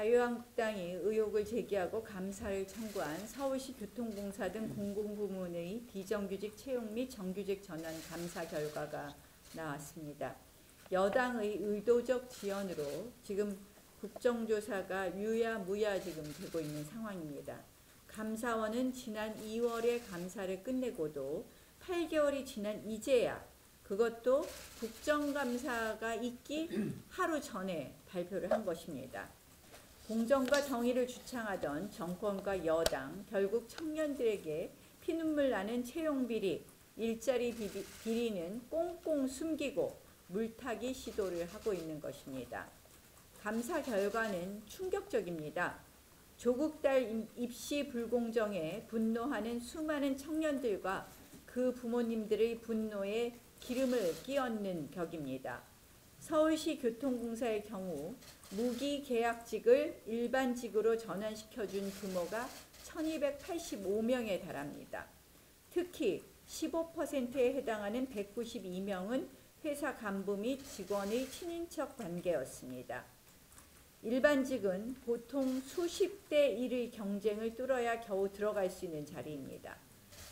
자유한국당이 의혹을 제기하고 감사를 청구한 서울시 교통공사 등 공공부문의 비정규직 채용 및 정규직 전환 감사 결과가 나왔습니다. 여당의 의도적 지연으로 지금 국정조사가 유야무야 지금 되고 있는 상황입니다. 감사원은 지난 2월에 감사를 끝내고도 8개월이 지난 이제야, 그것도 국정감사가 있기 하루 전에 발표를 한 것입니다. 공정과 정의를 주창하던 정권과 여당, 결국 청년들에게 피눈물 나는 채용비리, 일자리 비리는 꽁꽁 숨기고 물타기 시도를 하고 있는 것입니다. 감사 결과는 충격적입니다. 조국 딸 입시 불공정에 분노하는 수많은 청년들과 그 부모님들의 분노에 기름을 끼얹는 격입니다. 서울시 교통공사의 경우 무기계약직을 일반직으로 전환시켜준 규모가 1285명에 달합니다. 특히 15%에 해당하는 192명은 회사 간부 및 직원의 친인척 관계였습니다. 일반직은 보통 수십 대 1의 경쟁을 뚫어야 겨우 들어갈 수 있는 자리입니다.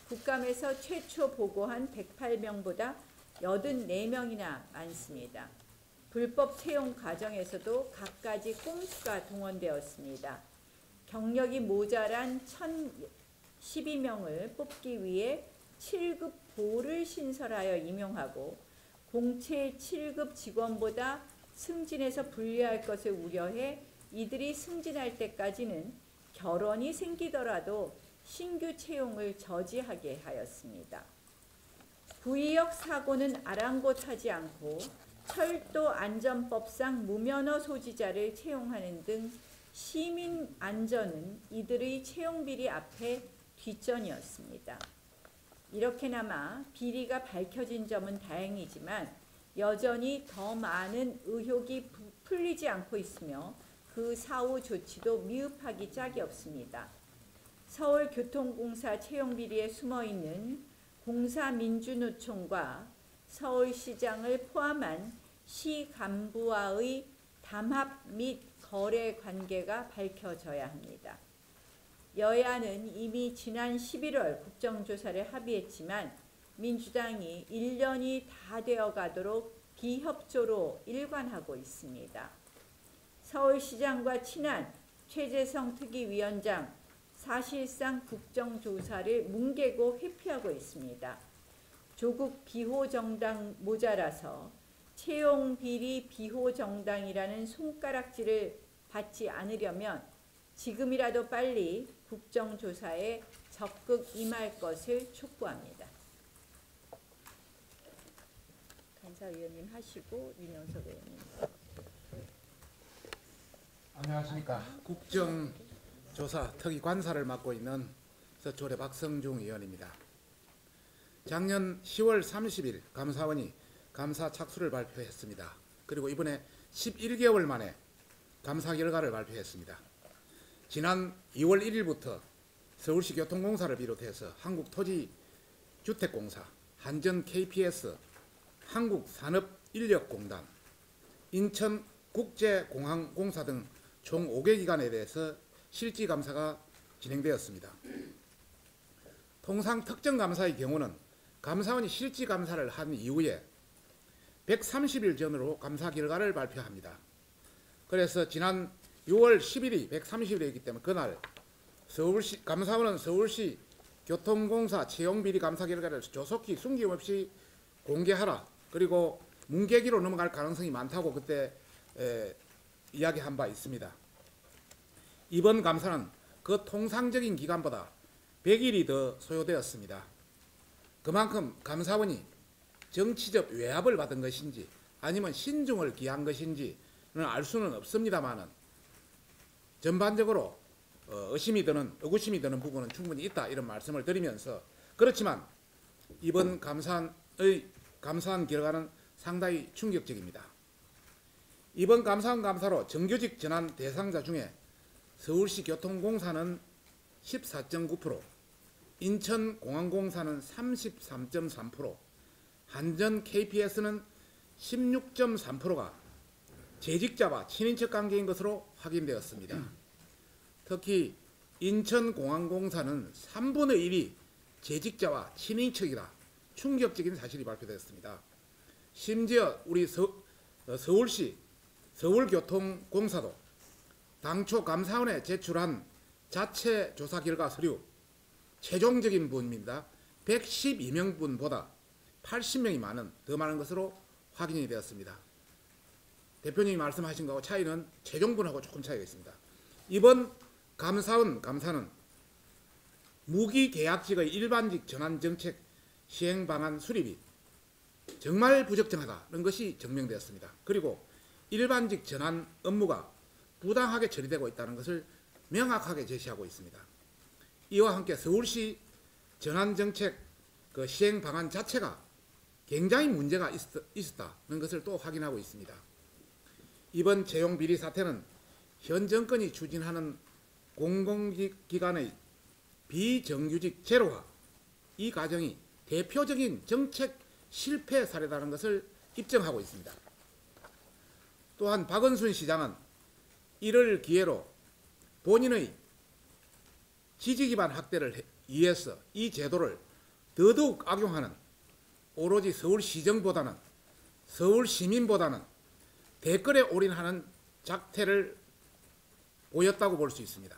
국감에서 최초 보고한 108명보다 84명이나 많습니다. 불법 채용 과정에서도 갖가지 꼼수가 동원되었습니다. 경력이 모자란 1012명을 뽑기 위해 7급 보를 신설하여 임용하고 공채 7급 직원보다 승진해서 불리할 것을 우려해 이들이 승진할 때까지는 결혼이 생기더라도 신규 채용을 저지하게 하였습니다. 부의역 사고는 아랑곳하지 않고 철도안전법상 무면허 소지자를 채용하는 등 시민 안전은 이들의 채용비리 앞에 뒷전이었습니다. 이렇게나마 비리가 밝혀진 점은 다행이지만 여전히 더 많은 의혹이 풀리지 않고 있으며 그 사후 조치도 미흡하기 짝이 없습니다. 서울교통공사 채용비리에 숨어있는 공사민주노총과 서울시장을 포함한 시 간부와의 담합 및 거래 관계가 밝혀져야 합니다. 여야는 이미 지난 11월 국정조사를 합의했지만 민주당이 1년이 다 되어가도록 비협조로 일관하고 있습니다. 서울시장과 친한 최재성 특위위원장 사실상 국정조사를 뭉개고 회피하고 있습니다. 조국 비호정당 모자라서 채용비리 비호정당이라는 손가락질을 받지 않으려면 지금이라도 빨리 국정조사에 적극 임할 것을 촉구합니다. 감사위원님 하시고 윤영석 의원님. 안녕하십니까. 국정조사 특위 관사를 맡고 있는 서초래 박성중 의원입니다. 작년 10월 30일 감사원이 감사 착수를 발표했습니다. 그리고 이번에 11개월 만에 감사 결과를 발표했습니다. 지난 2월 1일부터 서울시 교통공사를 비롯해서 한국토지주택공사, 한전 KPS, 한국산업인력공단, 인천국제공항공사 등 총 5개 기관에 대해서 실지감사가 진행되었습니다. 통상 특정감사의 경우는 감사원이 실지감사를 한 이후에 130일 전으로 감사 결과를 발표합니다. 그래서 지난 6월 10일이 130일이기 때문에 그날 감사원은 서울시 교통공사 채용비리 감사 결과를 조속히 숨김없이 공개하라, 그리고 뭉개기로 넘어갈 가능성이 많다고 그때 이야기한 바 있습니다. 이번 감사는 그 통상적인 기간보다 100일이 더 소요되었습니다. 그만큼 감사원이 정치적 외압을 받은 것인지 아니면 신중을 기한 것인지는 알 수는 없습니다만은 전반적으로 의구심이 드는 부분은 충분히 있다, 이런 말씀을 드리면서, 그렇지만 이번 감사한 결과는 상당히 충격적입니다. 이번 감사로 정규직 전환 대상자 중에 서울시 교통공사는 14.9%, 인천공항공사는 33.3%, 한전 KPS는 16.3%가 재직자와 친인척 관계인 것으로 확인되었습니다. 특히 인천공항공사는 3분의 1이 재직자와 친인척이라 충격적인 사실이 발표되었습니다. 심지어 우리 서울시 서울교통공사도 당초 감사원에 제출한 자체 조사 결과 서류 최종적인 분입니다. 112명분보다 80명이 더 많은 것으로 확인이 되었습니다. 대표님이 말씀하신 거하고 차이는 최종분하고 조금 차이가 있습니다. 이번 감사는 무기계약직의 일반직 전환정책 시행 방안 수립이 정말 부적정하다는 것이 증명되었습니다. 그리고 일반직 전환 업무가 부당하게 처리되고 있다는 것을 명확하게 제시하고 있습니다. 이와 함께 서울시 전환정책 시행 방안 자체가 굉장히 문제가 있었다는 것을 또 확인하고 있습니다. 이번 채용 비리 사태는 현 정권이 추진하는 공공기관의 비정규직 제로화 이 과정이 대표적인 정책 실패 사례라는 것을 입증하고 있습니다. 또한 박원순 시장은 이를 기회로 본인의 지지기반 확대를 위해서 이 제도를 더더욱 악용하는 오로지 서울시정보다는 서울시민보다는 댓글에 올인하는 작태를 보였다고 볼 수 있습니다.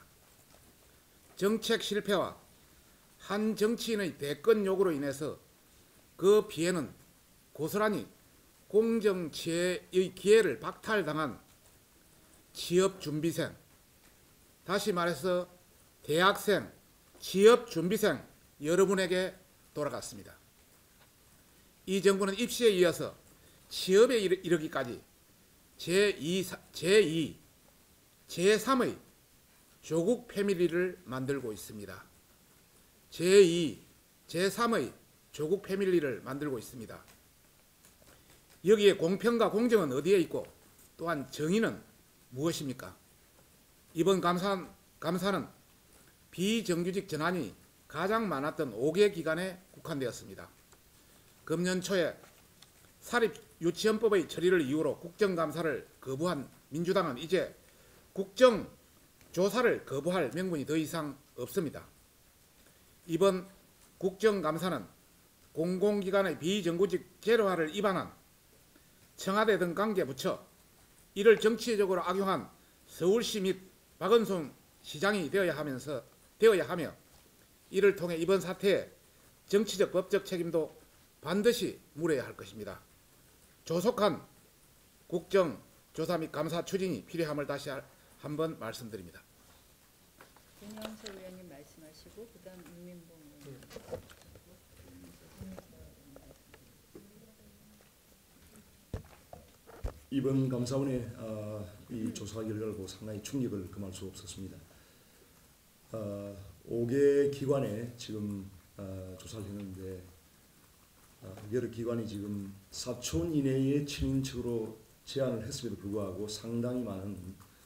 정책 실패와 한 정치인의 대권 요구로 인해서 그 피해는 고스란히 공정치의 기회를 박탈당한 취업준비생, 다시 말해서 대학생, 취업준비생 여러분에게 돌아갔습니다. 이 정부는 입시에 이어서 취업에 이르기까지 제2, 제3의 조국 패밀리를 만들고 있습니다. 제2, 제3의 조국 패밀리를 만들고 있습니다. 여기에 공평과 공정은 어디에 있고 또한 정의는 무엇입니까? 이번 감사는 비정규직 전환이 가장 많았던 5개 기관에 국한되었습니다. 금년 초에 사립유치원법의 처리를 이유로 국정감사를 거부한 민주당은 이제 국정조사를 거부할 명분이 더 이상 없습니다. 이번 국정감사는 공공기관의 비정규직 제로화를 위반한 청와대 등 관계부처, 이를 정치적으로 악용한 서울시 및 박원순 시장이 되어야 하며 이를 통해 이번 사태의 정치적 법적 책임도 반드시 물어야 할 것입니다. 조속한 국정조사 및 감사 추진이 필요함을 다시 한번 말씀드립니다. 윤영석 의원님 말씀하시고 그다음 윤민봉 의원님. 이번 감사원의 이 조사 결과를 보고 상당히 충격을 금할 수 없었습니다. 5개 기관에 지금 조사를 했는데 여러 기관이 지금 4촌 이내의 친인척으로 제한을 했음에도 불구하고 상당히 많은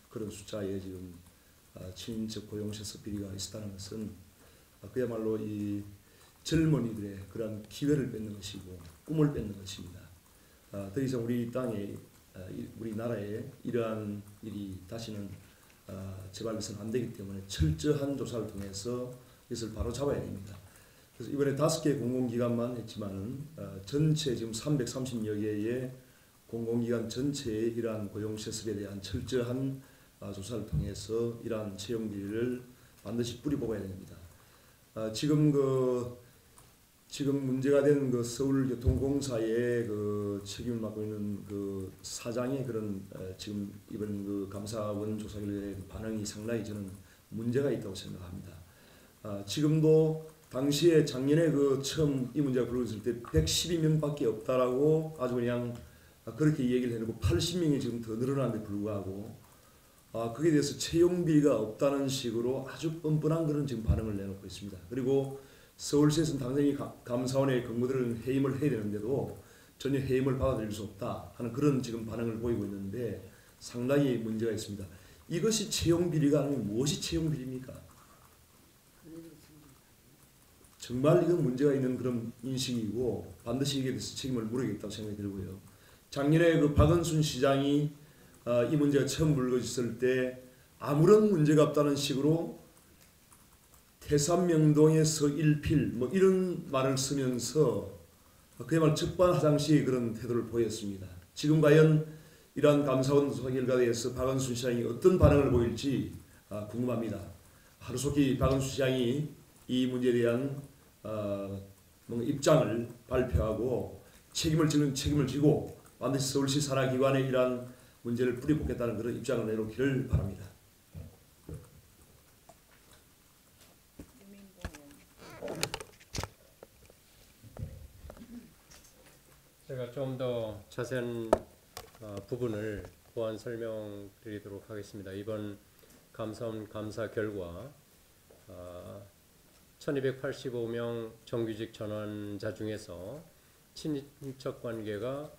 그런 숫자의 지금 친인척 고용세습 비리가 있었다는 것은 그야말로 이 젊은이들의 그런 기회를 뺏는 것이고 꿈을 뺏는 것입니다. 더 이상 우리 땅에 우리나라에 이러한 일이 다시는 재발돼서는 안 되기 때문에 철저한 조사를 통해서 이것을 바로 잡아야 됩니다. 그래서 이번에 5개 공공기관만 했지만은 전체 지금 330여 개의 공공기관 전체의 이러한 고용세습에 대한 철저한 조사를 통해서 이러한 채용비리를 반드시 뿌리 뽑아야 됩니다. 지금 문제가 된 그 서울교통공사의 그 책임을 맡고 있는 그 사장의 그런 지금 이번 그 감사원 조사 결과의 반응이 상당히 저는 문제가 있다고 생각합니다. 지금도 당시에 작년에 그 처음 이 문제가 불거졌을 때 112명밖에 없다라고 아주 그냥 그렇게 얘기를 해놓고 80명이 지금 더 늘어나는데 불구하고 거기에 대해서 채용비리가 없다는 식으로 아주 뻔뻔한 그런 지금 반응을 내놓고 있습니다. 그리고 서울시에서는 당연히 감사원의 근무들은 해임을 해야 되는데도 전혀 해임을 받아들일 수 없다 하는 그런 지금 반응을 보이고 있는데 상당히 문제가 있습니다. 이것이 채용비리가 아니면 무엇이 채용비리입니까? 정말 이건 문제가 있는 그런 인식이고 반드시 이게 대해서 책임을 물어야겠다고 생각이 들고요. 작년에 그 박원순 시장이 이 문제가 처음 불거졌을 때 아무런 문제가 없다는 식으로 태산명동에서 일필 뭐 이런 말을 쓰면서 그야말로 적반하장식 그런 태도를 보였습니다. 지금 과연 이러한 감사원 조사 결과에 대해서 박원순 시장이 어떤 반응을 보일지 궁금합니다. 하루속히 박원순 시장이 이 문제에 대한 뭔가 입장을 발표하고 책임을 지고 반드시 서울시 산하기관에 이러한 문제를 뿌리뽑겠다는 그런 입장을 내놓기를 바랍니다. 제가 좀 더 자세한 부분을 보완 설명드리도록 하겠습니다. 이번 감사원 감사 결과 1285명 정규직 전환자 중에서 친인척 관계가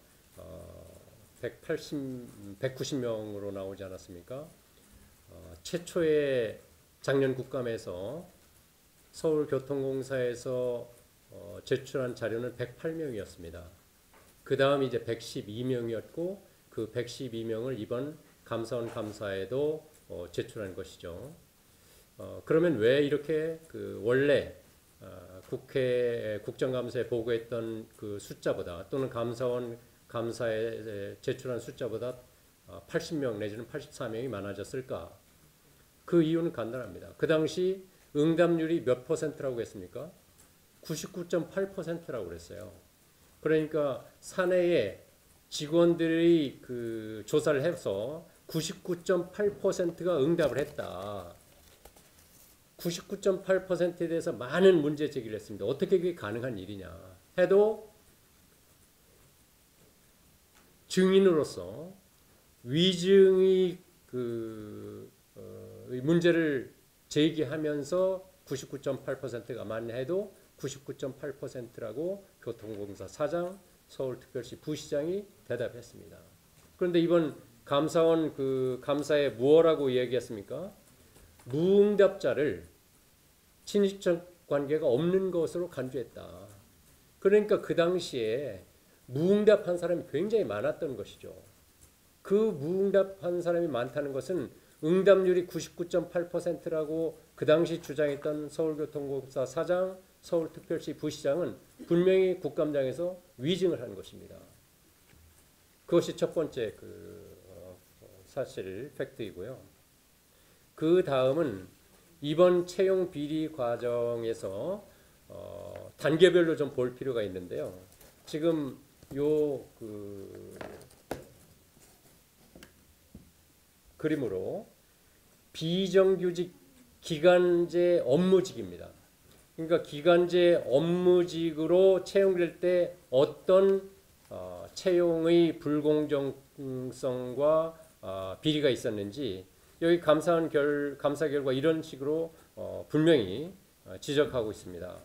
190명으로 나오지 않았습니까? 최초의 작년 국감에서 서울교통공사에서 제출한 자료는 108명이었습니다. 그 다음 이제 112명이었고 그 112명을 이번 감사원 감사에도 제출한 것이죠. 그러면 왜 이렇게 그 원래 국회 국정감사에 보고했던 그 숫자보다 또는 감사원 감사에 제출한 숫자보다 80명 내지는 84명이 많아졌을까? 그 이유는 간단합니다. 그 당시 응답률이 몇 %라고 했습니까? 99.8%라고 그랬어요. 그러니까 사내에 직원들이 그 조사를 해서 99.8%가 응답을 했다. 99.8%에 대해서 많은 문제 제기를 했습니다. 어떻게 그게 가능한 일이냐 해도 증인으로서 위증이 문제를 제기하면서 99.8%가 맞냐 해도 99.8%라고 교통공사 사장, 서울특별시 부시장이 대답했습니다. 그런데 이번 감사원 그 감사에 무엇라고 얘기했습니까? 무응답자를 친인척 관계가 없는 것으로 간주했다. 그러니까 그 당시에 무응답한 사람이 굉장히 많았던 것이죠. 그 무응답한 사람이 많다는 것은 응답률이 99.8%라고 그 당시 주장했던 서울교통공사 사장, 서울특별시 부시장은 분명히 국감장에서 위증을 한 것입니다. 그것이 첫 번째 사실 팩트이고요. 그 다음은 이번 채용 비리 과정에서 단계별로 좀 볼 필요가 있는데요. 지금 요 그림으로 비정규직 기간제 업무직입니다. 그러니까 기간제 업무직으로 채용될 때 어떤 채용의 불공정성과 비리가 있었는지 여기 감사 결과 이런 식으로 분명히 지적하고 있습니다.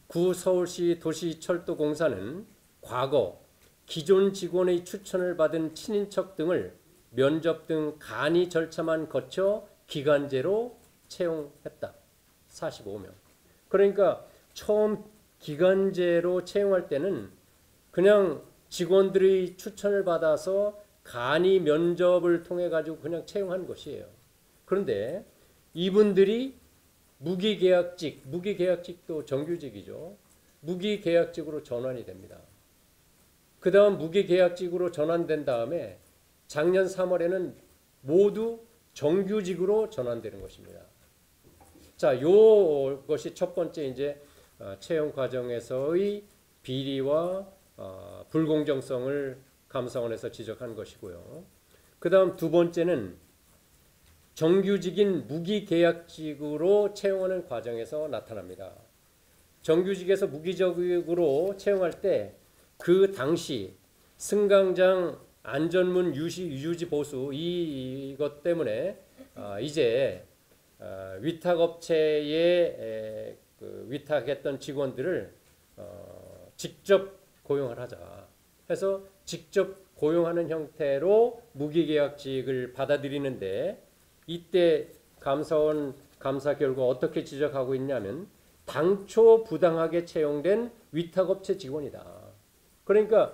구 서울시 도시철도공사는 과거 기존 직원의 추천을 받은 친인척 등을 면접 등 간이 절차만 거쳐 기간제로 채용했다. 45명. 그러니까 처음 기간제로 채용할 때는 그냥 직원들의 추천을 받아서 간이 면접을 통해 가지고 그냥 채용한 것이에요. 그런데 이분들이 무기계약직도 정규직이죠. 무기계약직으로 전환이 됩니다. 그 다음 무기계약직으로 전환된 다음에 작년 3월에는 모두 정규직으로 전환되는 것입니다. 자, 요것이 첫 번째 이제 채용 과정에서의 비리와 불공정성을 감사원에서 지적한 것이고요. 그 다음 두 번째는 정규직인 무기계약직으로 채용하는 과정에서 나타납니다. 정규직에서 무기적으로 채용할 때 그 당시 승강장 안전문 유지 보수 이것 때문에 이제 위탁업체에 위탁했던 직원들을 직접 고용을 하자 해서 직접 고용하는 형태로 무기계약직을 받아들이는데 이때 감사원 감사 결과 어떻게 지적하고 있냐면 당초 부당하게 채용된 위탁업체 직원이다. 그러니까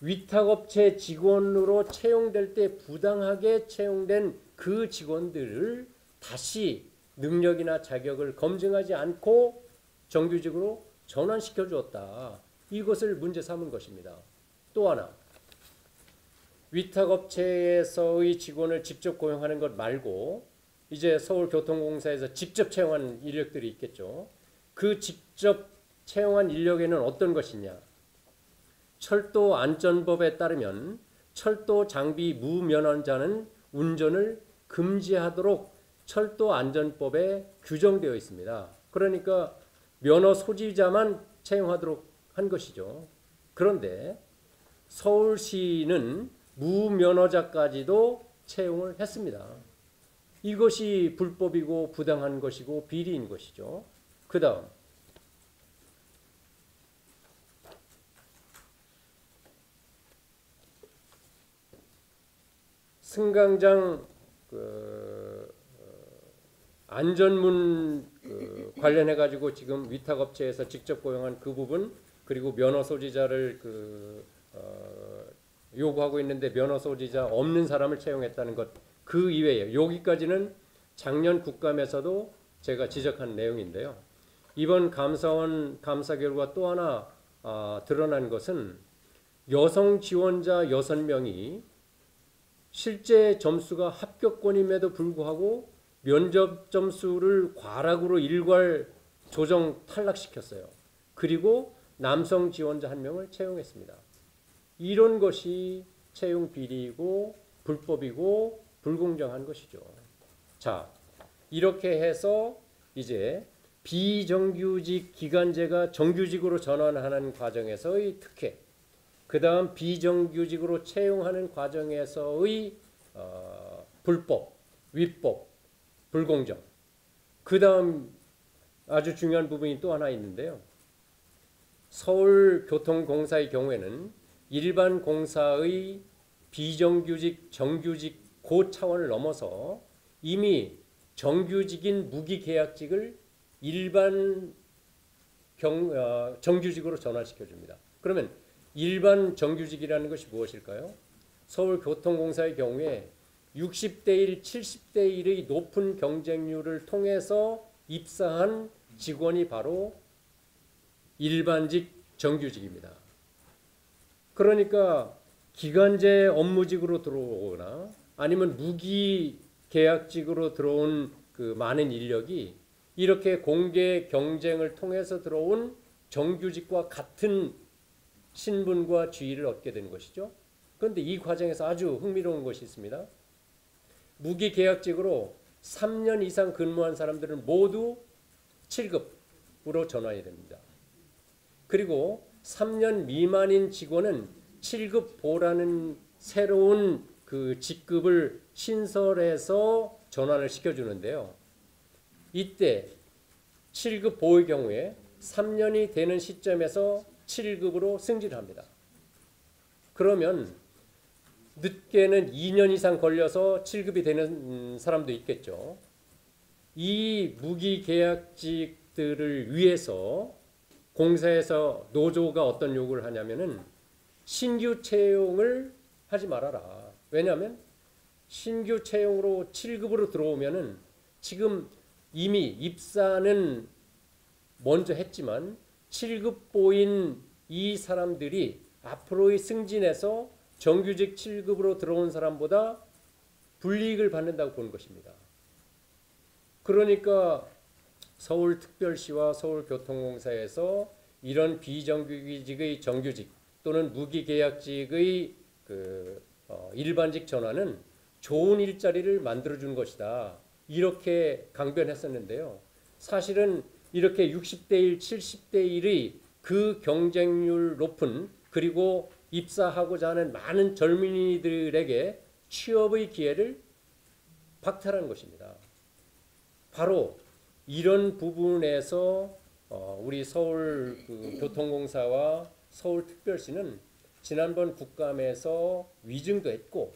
위탁업체 직원으로 채용될 때 부당하게 채용된 그 직원들을 다시 능력이나 자격을 검증하지 않고 정규직으로 전환시켜 주었다. 이것을 문제 삼은 것입니다. 또 하나, 위탁업체에서의 직원을 직접 고용하는 것 말고 이제 서울교통공사에서 직접 채용한 인력들이 있겠죠. 그 직접 채용한 인력에는 어떤 것이냐? 철도 안전법에 따르면 철도 장비 무면허자는 운전을 금지하도록 철도 안전법에 규정되어 있습니다. 그러니까 면허 소지자만 채용하도록 한 것이죠. 그런데 서울시는 무면허자까지도 채용을 했습니다. 이것이 불법이고 부당한 것이고 비리인 것이죠. 그 다음 승강장 안전문 관련해 가지고 지금 위탁업체에서 직접 고용한 그 부분, 그리고 면허 소지자를 요구하고 있는데 면허 소지자 없는 사람을 채용했다는 것, 그 이외에 여기까지는 작년 국감에서도 제가 지적한 내용인데요. 이번 감사원 감사 결과 또 하나 드러난 것은 여성 지원자 6명이 실제 점수가 합격권임에도 불구하고 면접 점수를 과락으로 일괄 조정 탈락시켰어요. 그리고 남성 지원자 1명을 채용했습니다. 이런 것이 채용 비리이고 불법이고 불공정한 것이죠. 자, 이렇게 해서 이제 비정규직 기간제가 정규직으로 전환하는 과정에서의 특혜, 그 다음 비정규직으로 채용하는 과정에서의 불법, 위법, 불공정, 그 다음 아주 중요한 부분이 또 하나 있는데요. 서울교통공사의 경우에는 일반 공사의 비정규직, 정규직 그 차원을 넘어서 이미 정규직인 무기계약직을 일반 정규직으로 전환시켜줍니다. 그러면 일반 정규직이라는 것이 무엇일까요? 서울교통공사의 경우에 60대 1, 70대 1의 높은 경쟁률을 통해서 입사한 직원이 바로 일반직 정규직입니다. 그러니까 기간제 업무직으로 들어오거나 아니면 무기계약직으로 들어온 그 많은 인력이 이렇게 공개 경쟁을 통해서 들어온 정규직과 같은 신분과 지위를 얻게 되는 것이죠. 그런데 이 과정에서 아주 흥미로운 것이 있습니다. 무기계약직으로 3년 이상 근무한 사람들은 모두 7급으로 전환이 됩니다. 그리고 3년 미만인 직원은 7급 보라는 새로운 그 직급을 신설해서 전환을 시켜주는데요. 이때 7급 보의 경우에 3년이 되는 시점에서 7급으로 승진합니다. 그러면 늦게는 2년 이상 걸려서 7급이 되는 사람도 있겠죠. 이 무기계약직들을 위해서 공사에서 노조가 어떤 요구를 하냐면은 신규 채용을 하지 말아라. 왜냐하면 신규 채용으로 7급으로 들어오면은 지금 이미 입사는 먼저 했지만 7급 보인 이 사람들이 앞으로의 승진에서 정규직 7급으로 들어온 사람보다 불이익을 받는다고 보는 것입니다. 그러니까 서울특별시와 서울교통공사에서 이런 비정규직의 정규직 또는 무기계약직의 일반직 전환은 좋은 일자리를 만들어준 것이다. 이렇게 강변했었는데요. 사실은 이렇게 60대 1, 70대 1의 그 경쟁률 높은 그리고 입사하고자 하는 많은 젊은이들에게 취업의 기회를 박탈한 것입니다. 바로 이런 부분에서 우리 서울교통공사와 서울특별시는 지난번 국감에서 위증도 했고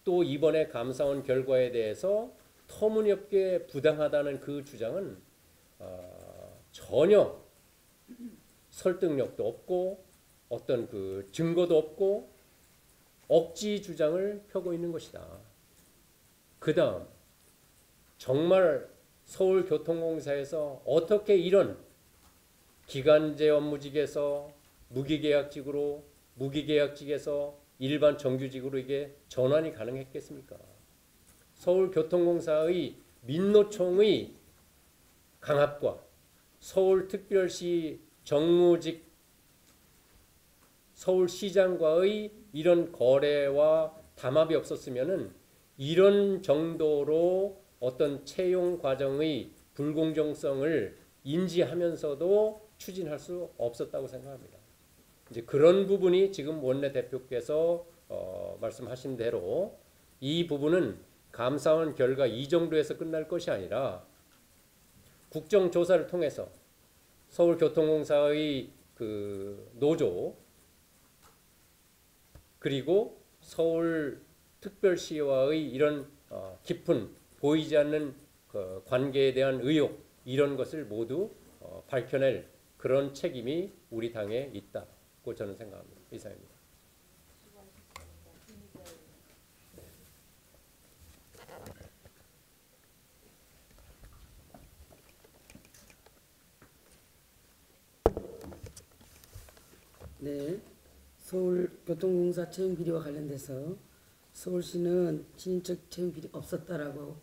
또 이번에 감사원 결과에 대해서 터무니없게 부당하다는 그 주장은 전혀 설득력도 없고 어떤 그 증거도 없고 억지 주장을 펴고 있는 것이다. 그 다음 정말 서울교통공사에서 어떻게 이런 기간제 업무직에서 무기계약직으로, 무기계약직에서 일반 정규직으로 이게 전환이 가능했겠습니까? 서울교통공사의 민노총의 강압과 서울특별시 정무직 서울시장과의 이런 거래와 담합이 없었으면은 이런 정도로 어떤 채용 과정의 불공정성을 인지하면서도 추진할 수 없었다고 생각합니다. 이제 그런 부분이 지금 원내대표께서 말씀하신 대로 이 부분은 감사원 결과 이 정도에서 끝날 것이 아니라 국정조사를 통해서 서울교통공사의 그 노조 그리고 서울특별시와의 이런 깊은 보이지 않는 그 관계에 대한 의혹 이런 것을 모두 밝혀낼 그런 책임이 우리 당에 있다고 저는 생각합니다. 이상입니다. 네, 서울교통공사 채용 비리와 관련돼서 서울시는 친인척 채용 비리 없었다라고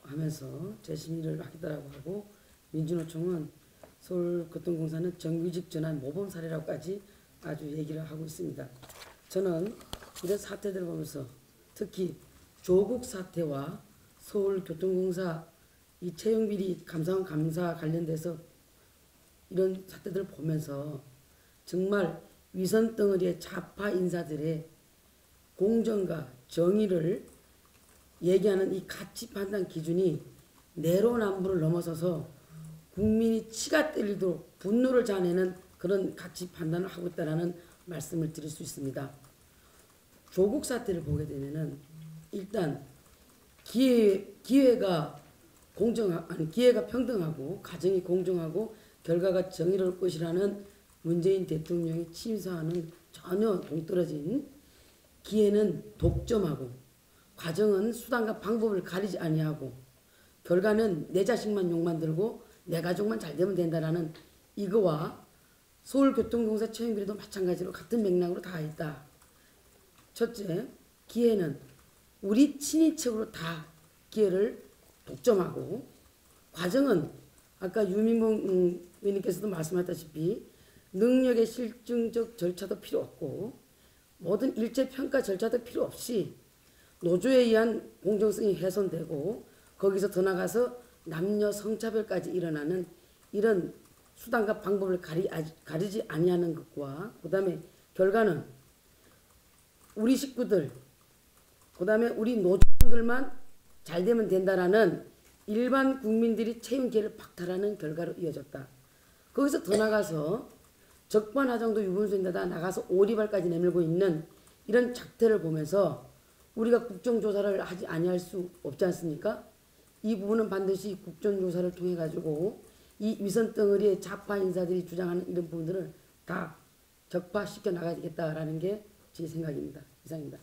하면서 재심의를 하겠다라고 하고 민주노총은 서울교통공사는 정규직 전환 모범 사례라고까지 아주 얘기를 하고 있습니다. 저는 이런 사태들을 보면서 특히 조국 사태와 서울교통공사 이 채용 비리 감사원 감사 관련돼서 이런 사태들을 보면서 정말 위선 덩어리의 좌파 인사들의 공정과 정의를 얘기하는 이 가치 판단 기준이 내로남불을 넘어서서 국민이 치가 떨리도록 분노를 자아내는 그런 가치 판단을 하고 있다는 말씀을 드릴 수 있습니다. 조국 사태를 보게 되면은 일단 기회가 기회가 평등하고 가정이 공정하고 결과가 정의로울 것이라는 문재인 대통령의 취임사와는 전혀 동떨어진 기회는 독점하고 과정은 수단과 방법을 가리지 아니하고 결과는 내 자식만 욕만 들고 내 가족만 잘 되면 된다라는 이거와 서울교통공사 채용비리도 마찬가지로 같은 맥락으로 다 있다. 첫째, 기회는 우리 친인척으로 다 기회를 독점하고 과정은 아까 유민봉 의원님께서도 말씀하셨다시피 능력의 실증적 절차도 필요 없고 모든 일제평가 절차도 필요 없이 노조에 의한 공정성이 훼손되고 거기서 더 나가서 남녀 성차별까지 일어나는 이런 수단과 방법을 가리지 아니하는 것과 그 다음에 결과는 우리 식구들 그 다음에 우리 노조원들만 잘 되면 된다라는 일반 국민들이 채용 기회를 박탈하는 결과로 이어졌다. 거기서 더 나가서 적반하장도 유분수인데다 나가서 오리발까지 내밀고 있는 이런 작태를 보면서 우리가 국정조사를 하지 아니할 수 없지 않습니까? 이 부분은 반드시 국정조사를 통해 가지고 이 위선 덩어리의 좌파 인사들이 주장하는 이런 부분들을 다 적파시켜 나가야 되겠다라는 게 제 생각입니다. 이상입니다.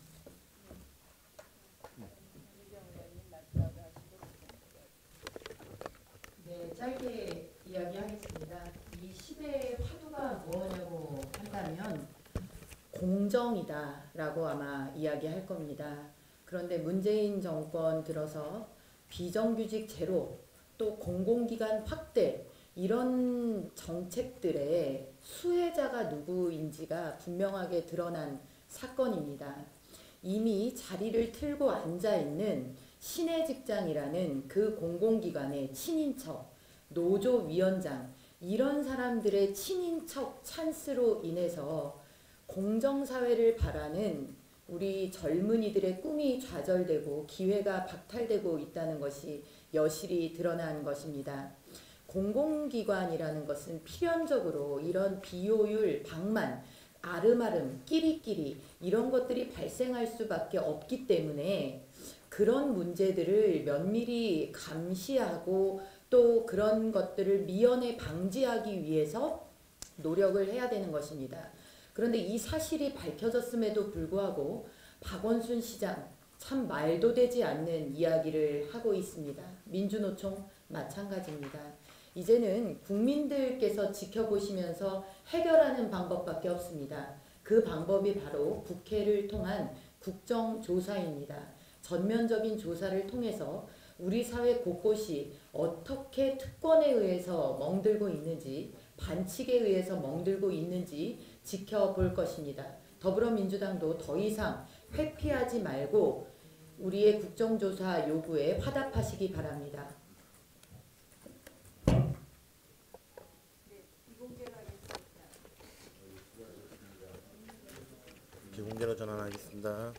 네, 짧게 이야기하겠습니다. 이 시대의 화두가 뭐냐고 한다면 공정이다라고 아마 이야기할 겁니다. 그런데 문재인 정권 들어서 비정규직 제로 또 공공기관 확대 이런 정책들의 수혜자가 누구인지가 분명하게 드러난 사건입니다. 이미 자리를 틀고 앉아있는 신해직장이라는 그 공공기관의 친인척, 노조위원장 이런 사람들의 친인척 찬스로 인해서 공정사회를 바라는 우리 젊은이들의 꿈이 좌절되고 기회가 박탈되고 있다는 것이 여실히 드러난 것입니다. 공공기관이라는 것은 필연적으로 이런 비효율, 방만, 아름아름, 끼리끼리 이런 것들이 발생할 수밖에 없기 때문에 그런 문제들을 면밀히 감시하고 또 그런 것들을 미연에 방지하기 위해서 노력을 해야 되는 것입니다. 그런데 이 사실이 밝혀졌음에도 불구하고 박원순 시장 참 말도 되지 않는 이야기를 하고 있습니다. 민주노총 마찬가지입니다. 이제는 국민들께서 지켜보시면서 해결하는 방법밖에 없습니다. 그 방법이 바로 국회를 통한 국정조사입니다. 전면적인 조사를 통해서 우리 사회 곳곳이 어떻게 특권에 의해서 멍들고 있는지, 반칙에 의해서 멍들고 있는지 지켜볼 것입니다. 더불어민주당도 더 이상 회피하지 말고 우리의 국정조사 요구에 화답하시기 바랍니다. 비공개로 전환하겠습니다.